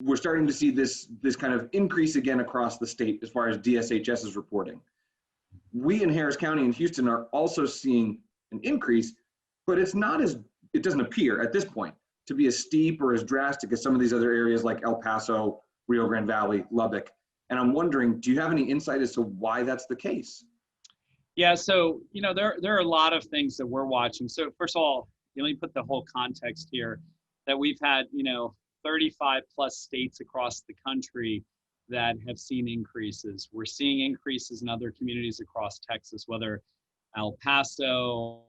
we're starting to see this kind of increase again across the state as far as DSHS is reporting. We in Harris County and Houston are also seeing an increase, but it's not as, it doesn't appear at this point to be as steep or as drastic as some of these other areas like El Paso, Rio Grande Valley, Lubbock. And I'm wondering, do you have any insight as to why that's the case? Yeah, so, there are a lot of things that we're watching. So first of all, let me put the whole context here that we've had, 35 plus states across the country that have seen increases. We're seeing increases in other communities across Texas, whether El Paso,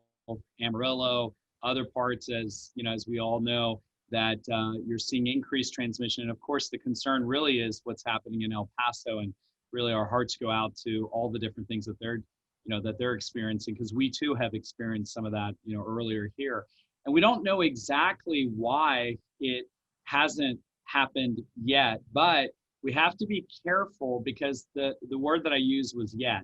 Amarillo, other parts, as we all know, that you're seeing increased transmission. And of course, the concern really is what's happening in El Paso, and really our hearts go out to all the different things that they're experiencing, because we too have experienced some of that, earlier here. And we don't know exactly why it hasn't happened yet, but we have to be careful, because the word that I used was yet,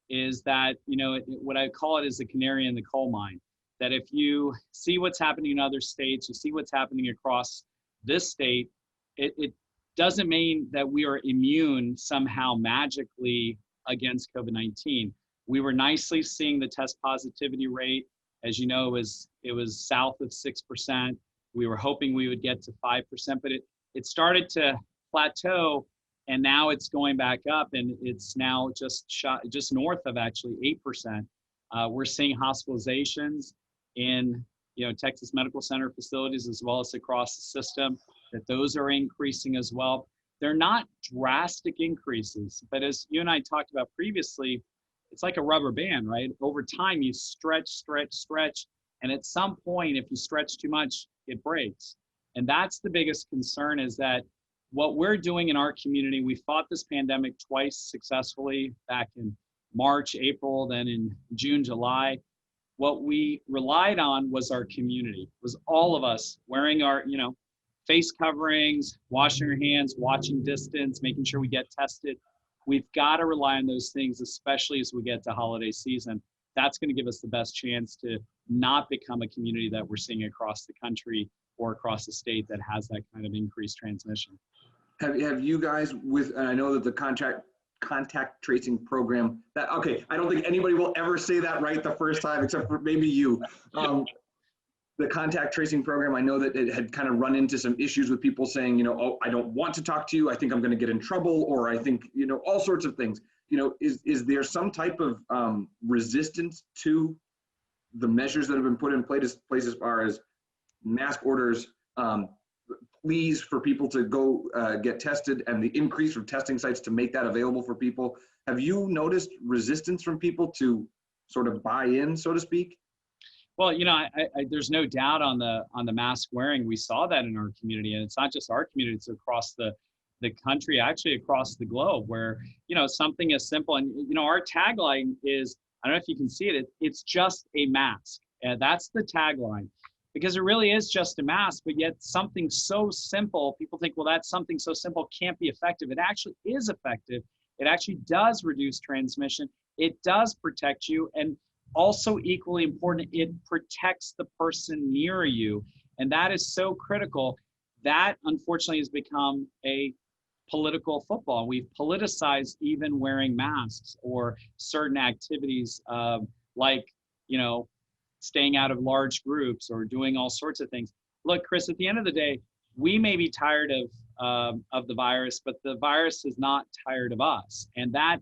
is that, what I call it is the canary in the coal mine. That if you see what's happening in other states, you see what's happening across this state, it doesn't mean that we are immune somehow magically against COVID-19. We were nicely seeing the test positivity rate. As you know, it was south of 6%. We were hoping we would get to 5%, but it started to plateau, and now it's going back up, and it's now just north of actually 8%. We're seeing hospitalizations in Texas Medical Center facilities as well as across the system, that those are increasing as well. They're not drastic increases, but as you and I talked about previously, it's like a rubber band, right? Over time, you stretch, and at some point, if you stretch too much, it breaks. And that's the biggest concern, is that what we're doing in our community, we fought this pandemic twice successfully, back in March, April, then in June, July. What we relied on was our community, was all of us wearing our, face coverings, washing our hands, watching distance, making sure we get tested. We've got to rely on those things, especially as we get to holiday season. That's going to give us the best chance to not become a community that we're seeing across the country or across the state that has that kind of increased transmission. Have you guys, and I know that the contact tracing program, okay, I don't think anybody will ever say that right the first time, except for maybe you. The contact tracing program, I know that it had kind of run into some issues with people saying, oh, I don't want to talk to you, I think I'm going to get in trouble, or I think, all sorts of things. Is there some type of resistance to the measures that have been put in place as far as mask orders, pleas for people to go get tested, and the increase from testing sites to make that available for people? Have you noticed resistance from people to sort of buy in, so to speak? Well, there's no doubt on the mask wearing. We saw that in our community, and it's not just our community; it's across the country, actually across the globe, where something as simple, and our tagline is, I don't know if you can see it, it's just a mask. That's the tagline, because it really is just a mask, but yet something so simple, people think, well, that's something so simple can't be effective. It actually is effective. It actually does reduce transmission. It does protect you. And also equally important, it protects the person near you. And that is so critical. That unfortunately has become a political football. We've politicized even wearing masks or certain activities like, staying out of large groups or doing all sorts of things. Look, Chris, at the end of the day, we may be tired of the virus, but the virus is not tired of us. And that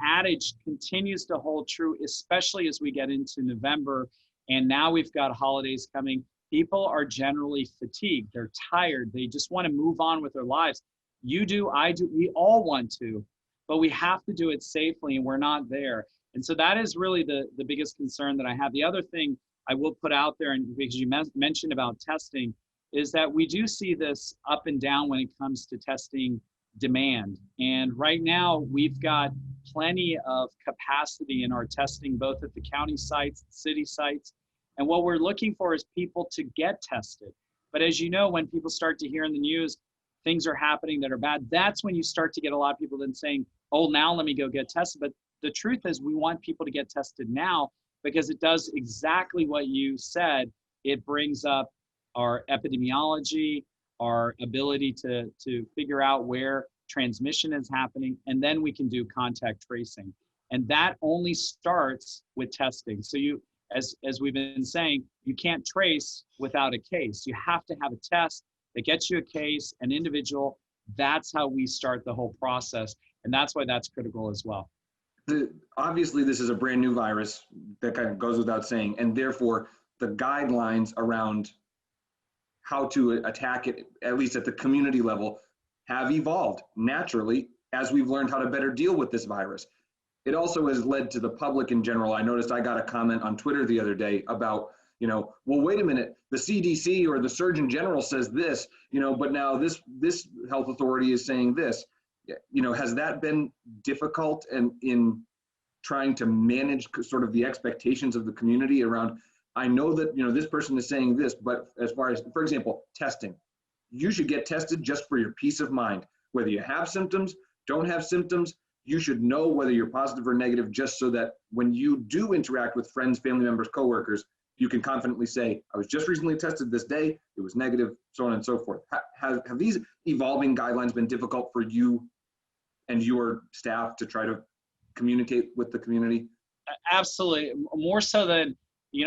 adage continues to hold true, especially as we get into November. And now we've got holidays coming. People are generally fatigued. They're tired. They just want to move on with their lives. You do, I do, we all want to, but we have to do it safely, and we're not there. And so that is really the biggest concern that I have. The other thing I will put out there, and because you mentioned about testing, is that we do see this up and down when it comes to testing demand. And right now we've got plenty of capacity in our testing, both at the county sites, the city sites. And what we're looking for is people to get tested. But as you know, when people start to hear in the news, things are happening that are bad, that's when you start to get a lot of people then saying, oh, now let me go get tested. But the truth is we want people to get tested now, because it does exactly what you said. It brings up our epidemiology, our ability to figure out where transmission is happening, and then we can do contact tracing. And that only starts with testing. So you, as we've been saying, you can't trace without a case. You have to have a test that gets you a case, an individual. That's how we start the whole process. And that's why that's critical as well. Obviously, this is a brand new virus, that kind of goes without saying, and therefore the guidelines around how to attack it, at least at the community level, have evolved naturally as we've learned how to better deal with this virus. It also has led to the public in general. I noticed I got a comment on Twitter the other day about, well, wait a minute, the CDC or the Surgeon General says this, but now this health authority is saying this. Has that been difficult in trying to manage sort of the expectations of the community around, I know that, this person is saying this, but as far as, for example, testing, you should get tested just for your peace of mind. Whether you have symptoms, don't have symptoms, you should know whether you're positive or negative, just so that when you do interact with friends, family members, coworkers, you can confidently say, I was just recently tested this day, it was negative, so on and so forth. Have these evolving guidelines been difficult for you and your staff to try to communicate with the community? Absolutely, more so than,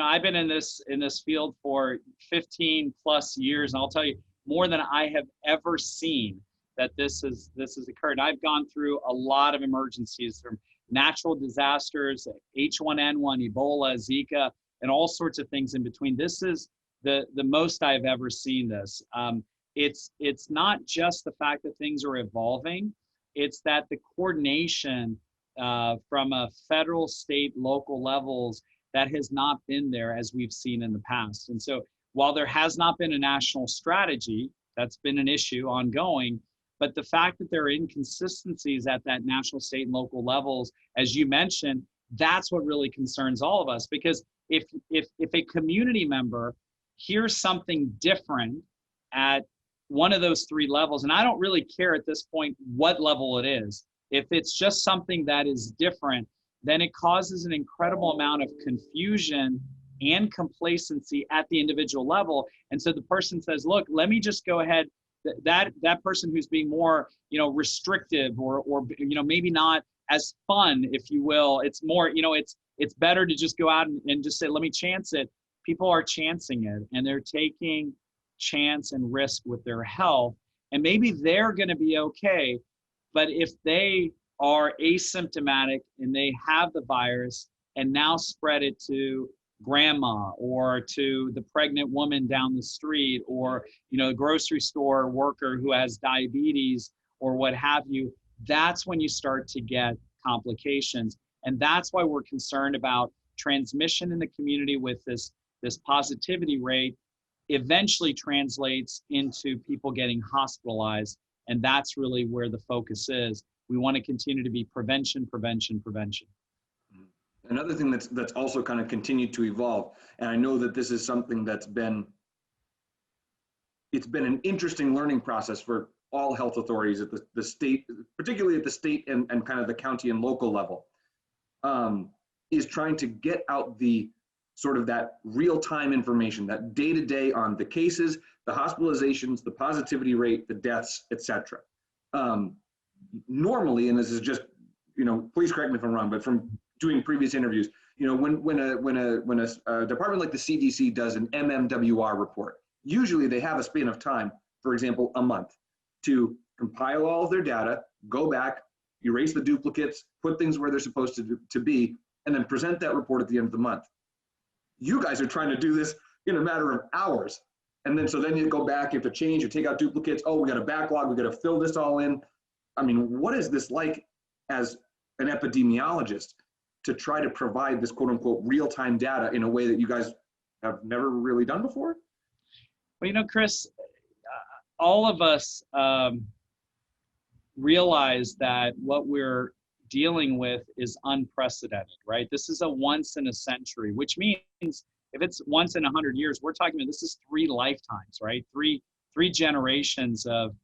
I've been in this field for 15 plus years, and I'll tell you, more than I have ever seen that this has occurred. I've gone through a lot of emergencies, from natural disasters, H1N1, Ebola, Zika, and all sorts of things in between. This is the most I've ever seen this. It's not just the fact that things are evolving, it's that the coordination from a federal, state, local levels, that has not been there as we've seen in the past. And so while there has not been a national strategy, that's been an issue ongoing, but the fact that there are inconsistencies at that national, state, and local levels, as you mentioned, that's what really concerns all of us. Because if a community member hears something different at one of those three levels, and I don't really care at this point what level it is, if it's just something that is different, then it causes an incredible amount of confusion and complacency at the individual level. And so the person says, look, let me just go ahead, that person who's being more, restrictive or maybe not as fun, if you will, it's more, it's better to just go out and just say, let me chance it. People are chancing it, and they're taking chance and risk with their health. And maybe they're going to be okay. But if they are asymptomatic and they have the virus and now spread it to grandma or to the pregnant woman down the street, or the grocery store worker who has diabetes or what have you, that's when you start to get complications. And that's why we're concerned about transmission in the community with this positivity rate eventually translates into people getting hospitalized. And that's really where the focus is. We want to continue to be prevention, prevention, prevention. Another thing that's also kind of continued to evolve, and I know that this is something it's been an interesting learning process for all health authorities at the state, particularly at the state and kind of the county and local level, is trying to get out the sort of that real-time information, that day-to-day on the cases, the hospitalizations, the positivity rate, the deaths, etc. Normally, and this is just, please correct me if I'm wrong, but from doing previous interviews, when a department like the CDC does an MMWR report, usually they have a span of time, for example, a month, to compile all of their data, go back, erase the duplicates, put things where they're supposed to be, and then present that report at the end of the month. You guys are trying to do this in a matter of hours. And then you go back, you have to change, you take out duplicates. Oh, we got a backlog, we got to fill this all in. I mean, what is this like as an epidemiologist to try to provide this quote unquote real-time data in a way that you guys have never really done before? Well, Chris, all of us realize that what we're dealing with is unprecedented, right? This is a once in a century, which means if it's once in 100 years, we're talking about this is 3 lifetimes, right? Three generations of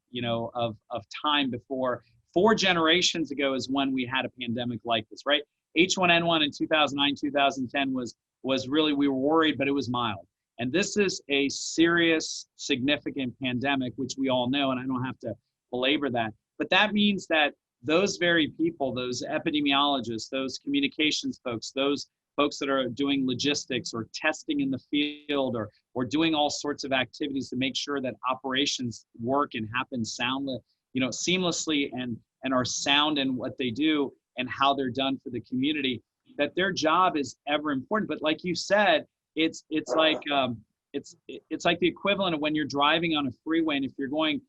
time before. 4 generations ago is when we had a pandemic like this, right? H1N1 in 2009, 2010 was really, we were worried, but it was mild. And this is a serious, significant pandemic, which we all know, and I don't have to belabor that. But that means that those very people, those epidemiologists, those communications folks, those folks that are doing logistics or testing in the field or doing all sorts of activities to make sure that operations work and happen soundly, seamlessly and are sound in what they do and how they're done for the community, that their job is ever important. But like you said, it's like the equivalent of when you're driving on a freeway, and if you're going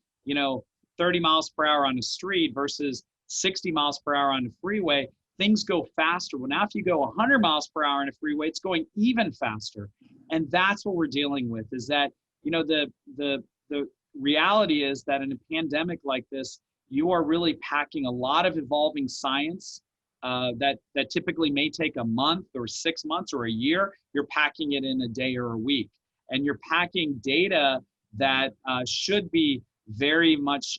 30 miles per hour on a street versus 60 miles per hour on a freeway, things go faster. Well, now if you go 100 miles per hour on a freeway, it's going even faster. And that's what we're dealing with, is that the reality is that in a pandemic like this, you are really packing a lot of evolving science that typically may take a month or 6 months or a year. You're packing it in a day or a week. And you're packing data that should be very much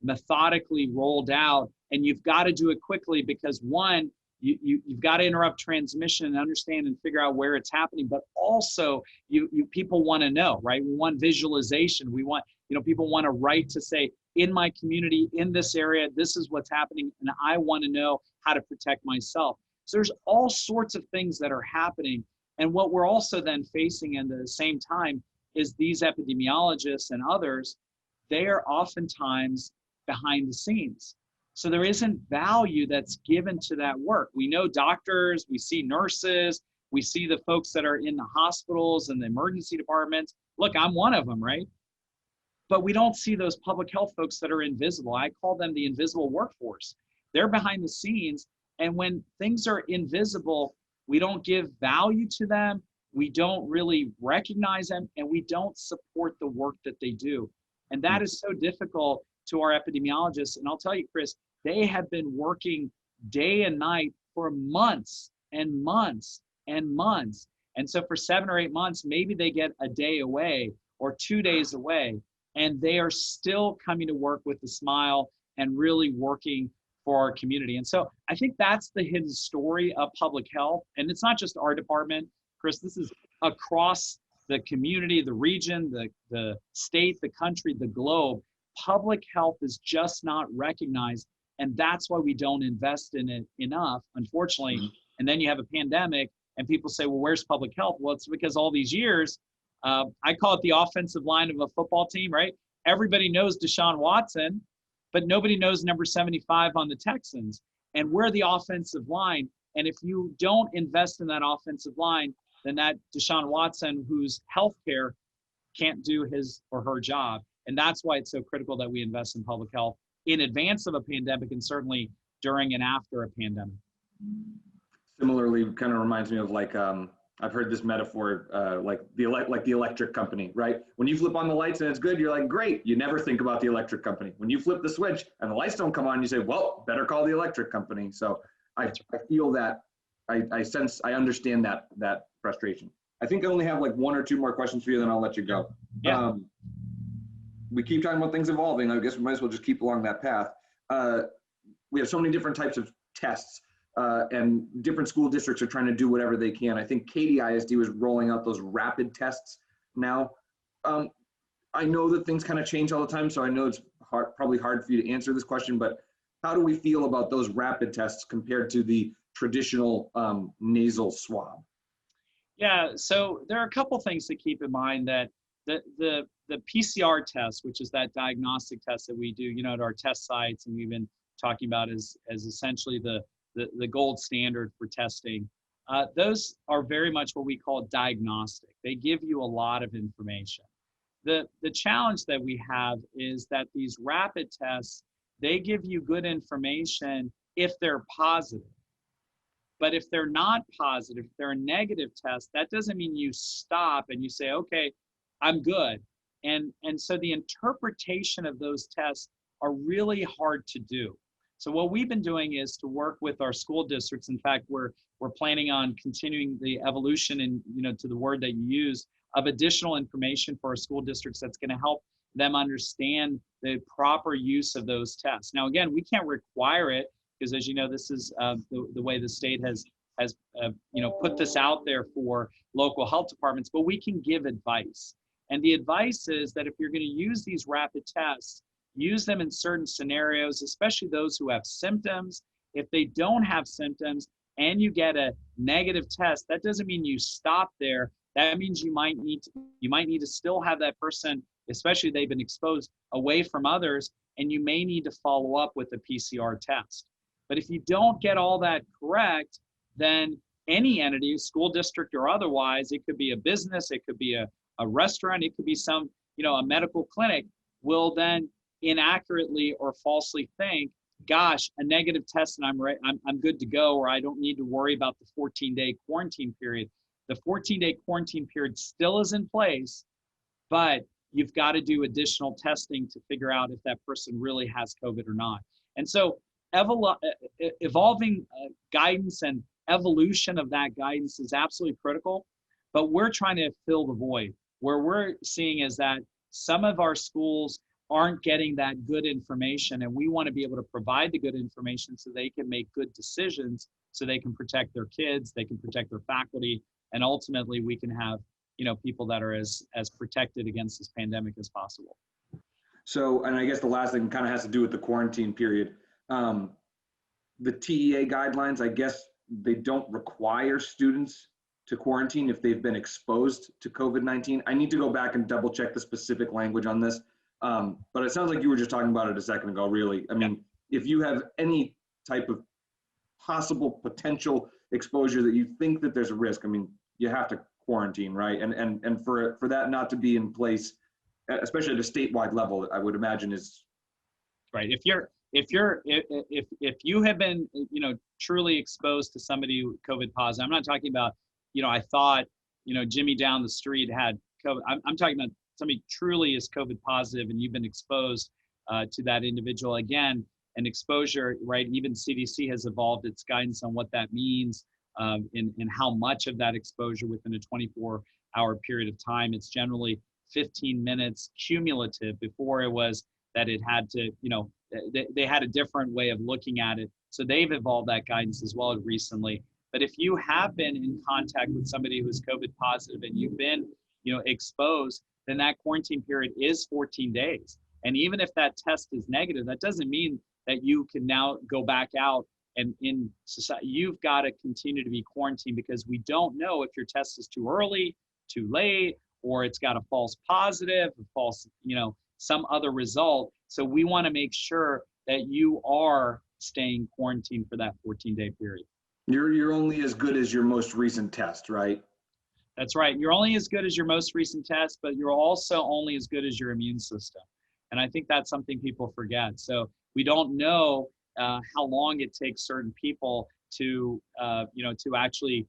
methodically rolled out. And you've got to do it quickly because, one, you've got to interrupt transmission and understand and figure out where it's happening. But also, people want to know, right? We want visualization. We want, people want to write to say, in my community, in this area, this is what's happening, and I want to know how to protect myself. So there's all sorts of things that are happening. And what we're also then facing at the same time is these epidemiologists and others, they are oftentimes behind the scenes. So there isn't value that's given to that work. We know doctors, we see nurses, we see the folks that are in the hospitals and the emergency departments. Look, I'm one of them, right? But we don't see those public health folks that are invisible. I call them the invisible workforce. They're behind the scenes. And when things are invisible, we don't give value to them. We don't really recognize them, and we don't support the work that they do. And that is so difficult to our epidemiologists. And I'll tell you, Chris, they have been working day and night for months and months and months. And so for 7 or 8 months, maybe they get a day away or 2 days away, and they are still coming to work with a smile and really working for our community. And so I think that's the hidden story of public health. And it's not just our department, Chris, this is across the community, the region, the state, the country, the globe. Public health is just not recognized. And that's why we don't invest in it enough, unfortunately. Mm-hmm. And then you have a pandemic and people say, well, where's public health? Well, it's because all these years, I call it the offensive line of a football team, right? Everybody knows Deshaun Watson, but nobody knows number 75 on the Texans. And we're the offensive line. And if you don't invest in that offensive line, then that Deshaun Watson, whose healthcare can't do his or her job. And that's why it's so critical that we invest in public health in advance of a pandemic and certainly during and after a pandemic. Similarly, kind of reminds me of like, I've heard this metaphor, like the electric company, right? When you flip on the lights and it's good, you're like, great. You never think about the electric company. When you flip the switch and the lights don't come on, you say, well, better call the electric company. So I feel that, I sense, I understand that frustration. I think I only have like 1 or 2 more questions for you, then I'll let you go. Yeah. We keep talking about things evolving. I guess we might as well just keep along that path. We have so many different types of tests. And different school districts are trying to do whatever they can. I think Katy ISD was rolling out those rapid tests now. I know that things kind of change all the time, so I know it's probably hard for you to answer this question, but how do we feel about those rapid tests compared to the traditional nasal swab? Yeah, so there are a couple things to keep in mind. That the PCR test, which is that diagnostic test that we do, at our test sites, and we've been talking about as essentially the gold standard for testing. Those are very much what we call diagnostic. They give you a lot of information. The challenge that we have is that these rapid tests, they give you good information if they're positive. But if they're not positive, if they're a negative test, that doesn't mean you stop and you say, okay, I'm good. And so the interpretation of those tests are really hard to do. So what we've been doing is to work with our school districts. In fact, we're planning on continuing the evolution and, to the word that you use, of additional information for our school districts that's going to help them understand the proper use of those tests. Now, again, we can't require it because, as you know, this is the way the state has has put this out there for local health departments, but we can give advice. And the advice is that if you're going to use these rapid tests, use them in certain scenarios, especially those who have symptoms. If they don't have symptoms and you get a negative test, that doesn't mean you stop there. That means you might need to still have that person, especially if they've been exposed, away from others, and you may need to follow up with a PCR test. But if you don't get all that correct, then any entity, school district or otherwise, it could be a business, it could be a restaurant, it could be some, a medical clinic, will then inaccurately or falsely think, gosh, a negative test and I'm good to go, or I don't need to worry about the 14-day quarantine period. The 14-day quarantine period still is in place, but you've got to do additional testing to figure out if that person really has COVID or not. And so evolving guidance and evolution of that guidance is absolutely critical, but we're trying to fill the void. Where we're seeing is that some of our schools aren't getting that good information, and we want to be able to provide the good information so they can make good decisions, so they can protect their kids, they can protect their faculty, and ultimately we can have people that are as protected against this pandemic as possible. So, and I guess the last thing kind of has to do with the quarantine period. The TEA guidelines, I guess they don't require students to quarantine if they've been exposed to COVID-19. I need to go back and double check the specific language on this. But it sounds like you were just talking about it a second ago, really. I mean, if you have any type of possible potential exposure that you think that there's a risk, I mean, you have to quarantine, right? And for that not to be in place, especially at a statewide level, I would imagine is right. If you have been, truly exposed to somebody with COVID positive, I'm not talking about, I thought, Jimmy down the street had COVID. I'm talking about somebody truly is COVID positive and you've been exposed to that individual. Again, an exposure, right? Even CDC has evolved its guidance on what that means and how much of that exposure within a 24-hour period of time. It's generally 15 minutes cumulative. Before it was that it had to, they had a different way of looking at it. So they've evolved that guidance as well recently. But if you have been in contact with somebody who is COVID positive and you've been, exposed, then that quarantine period is 14 days. And even if that test is negative, that doesn't mean that you can now go back out and in society. You've got to continue to be quarantined because we don't know if your test is too early, too late, or it's got a false positive, a false, some other result. So we want to make sure that you are staying quarantined for that 14-day period. You're only as good as your most recent test, right? That's right. You're only as good as your most recent test, but you're also only as good as your immune system. And I think that's something people forget. So we don't know how long it takes certain people to, to actually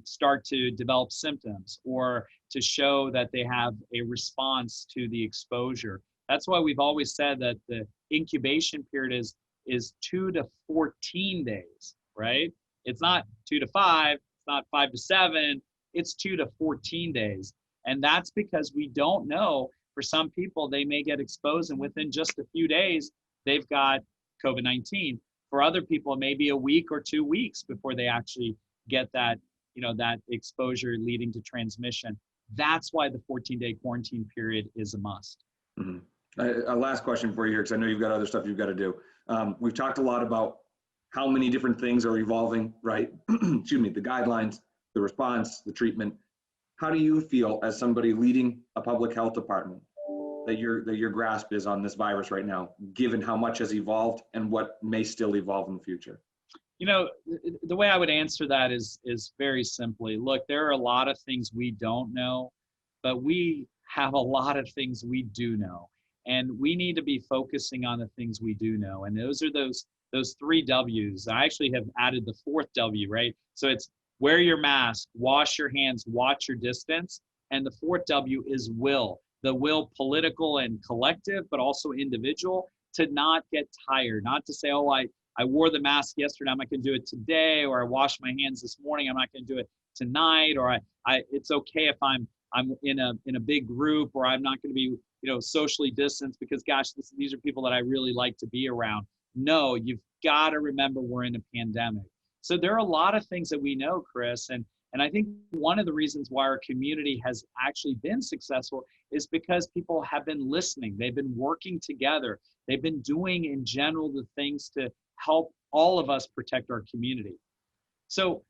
start to develop symptoms or to show that they have a response to the exposure. That's why we've always said that the incubation period is 2 to 14 days, right? It's not 2 to 5, it's not 5 to 7, it's 2 to 14 days. And that's because we don't know. For some people, they may get exposed and within just a few days, they've got COVID-19. For other people, it may be a week or 2 weeks before they actually get that, that exposure leading to transmission. That's why the 14-day quarantine period is a must. Mm-hmm. A last question for you here, because I know you've got other stuff you've got to do. We've talked a lot about how many different things are evolving, right? Excuse me, the guidelines, the response, the treatment. How do you feel as somebody leading a public health department that your grasp is on this virus right now, given how much has evolved and what may still evolve in the future? The way I would answer that is very simply, look, there are a lot of things we don't know, but we have a lot of things we do know. And we need to be focusing on the things we do know. And those are those 3 W's. I actually have added the 4th W, right? So it's wear your mask, wash your hands, watch your distance. And the 4th W is will. The will, political and collective, but also individual, to not get tired, not to say, oh, I wore the mask yesterday, I'm not going to do it today, or I washed my hands this morning, I'm not going to do it tonight, or it's okay if I'm in a big group, or I'm not going to be socially distanced because gosh, these are people that I really like to be around. No, you've got to remember we're in a pandemic. So there are a lot of things that we know, Chris, and I think one of the reasons why our community has actually been successful is because people have been listening. They've been working together. They've been doing in general the things to help all of us protect our community. So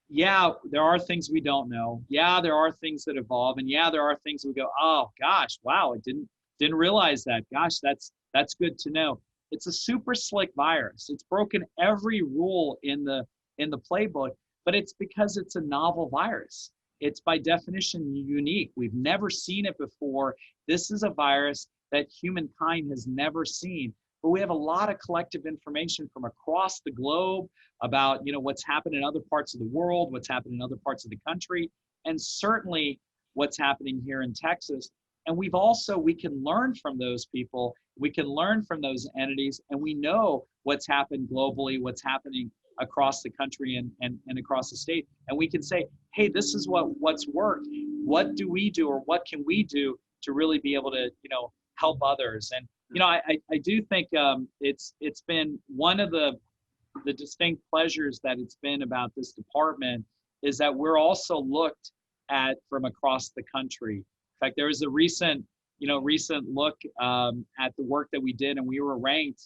yeah, there are things we don't know. Yeah, there are things that evolve, and yeah, there are things we go, oh gosh, wow, I didn't realize that. Gosh, that's good to know. It's a super slick virus. It's broken every rule in the playbook, but it's because it's a novel virus. It's by definition unique. We've never seen it before. This is a virus that humankind has never seen. But we have a lot of collective information from across the globe about, what's happened in other parts of the world, what's happened in other parts of the country, and certainly what's happening here in Texas. And we can learn from those people, we can learn from those entities, and we know what's happened globally, what's happening across the country and across the state. And we can say, hey, this is what's worked. What do we do, or what can we do to really be able to, help others? And I do think it's been one of the distinct pleasures that it's been about this department is that we're also looked at from across the country. In fact, there was a recent look at the work that we did, and we were ranked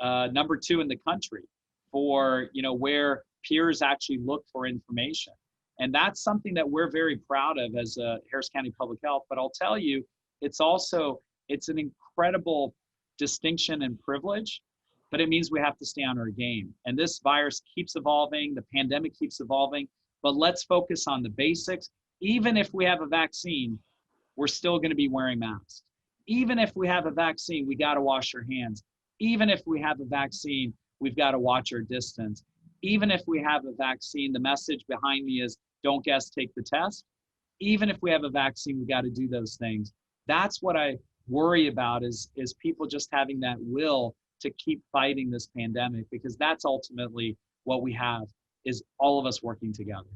number 2 in the country for where peers actually look for information. And that's something that we're very proud of as Harris County Public Health. But I'll tell you, it's an incredible distinction and privilege, but it means we have to stay on our game. And this virus keeps evolving, the pandemic keeps evolving, but let's focus on the basics. Even if we have a vaccine, we're still going to be wearing masks. Even if we have a vaccine, we got to wash our hands. Even if we have a vaccine, we've got to watch our distance. Even if we have a vaccine, the message behind me is don't guess, take the test. Even if we have a vaccine, we got to do those things. That's what I worry about is people just having that will to keep fighting this pandemic, because that's ultimately what we have is all of us working together.